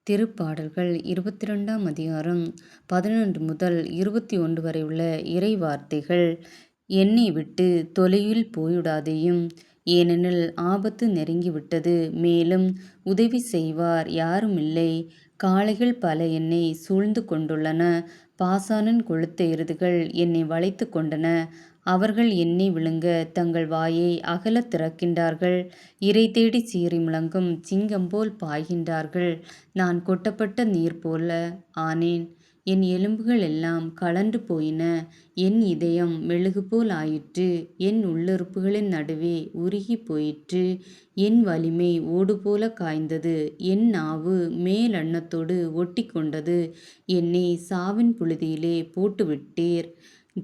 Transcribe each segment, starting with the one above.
திருப்பாடல்கள் 22ஆம் அதிகாரம் 11 முதல் 21 வரை உள்ள இறை வார்த்தைகள். என்னை விட்டு தொலையில் போய்விடாதேயும், ஏனெனில் ஆபத்து நெருங்கிவிட்டது, மேலும் உதவி செய்வார் யாருமில்லை. காளைகள் பல என்னை சூழ்ந்து கொண்டுள்ளன, பாசானின் கொழுத்த எருதுகள் என்னை வளைத்து கொண்டன. அவர்கள் என்னை விழுங்க தங்கள் வாயை அகலத் திறக்கின்றார்கள், இரை தேடிச் சீறி முழங்கும் சிங்கம்போல் பாய்கின்றார்கள். நான் கொட்டப்பட்ட நீர் போல ஆனேன், என் எலும்புகள் எல்லாம் கழன்று போயின. என் இதயம் மெழுகுபோல் ஆயிற்று, என் உள்ளுறுப்புகளின் நடுவே உருகிப் போயிற்று. என் வலிமை ஓடுபோல காய்ந்தது, என் நாவு மேலன்னத்தோடு ஒட்டிக்கொண்டது. என்னை சாவின் புழுதியிலே போட்டுவிட்டீர்.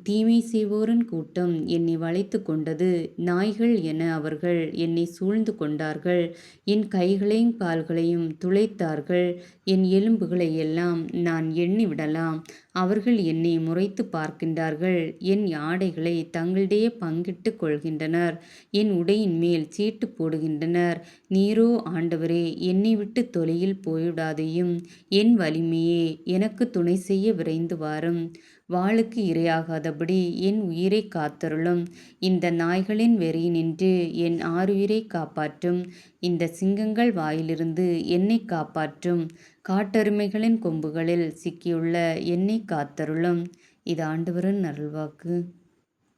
தீமை செய்வோரின் கூட்டம் என்னை வளைத்து கொண்டது, நாய்கள் என அவர்கள் என்னை சூழ்ந்து கொண்டார்கள். என் கைகளையும் கால்களையும் துளைத்தார்கள், என் எலும்புகளை எல்லாம் நான் எண்ணிவிடலாம். அவர்கள் என்னை முறைத்து பார்க்கின்றார்கள், என் ஆடைகளை தங்களிடையே பங்கிட்டுக் கொள்கின்றனர், என் உடையின் மேல் சீட்டு போடுகின்றனர். நீரோ ஆண்டவரே, என்னை விட்டு தொலையில் போய்விடாதேயும், என் வலிமையே, எனக்கு துணை செய்ய விரைந்து வாரும். வாளுக்கு இரையாகாதபடி என் உயிரைக் காத்தருளும். இந்த நாய்களின் வெறியினின்று என் ஆருயிரைக் காப்பாற்றும். இந்த சிங்கங்கள் வாயிலிருந்து என்னைக் காப்பாற்றும். காட்டெருமைகளின் கொம்புகளில் சிக்கியுள்ள என்னைக் காத்தருளும். இது ஆண்டவரின் அருள்வாக்கு.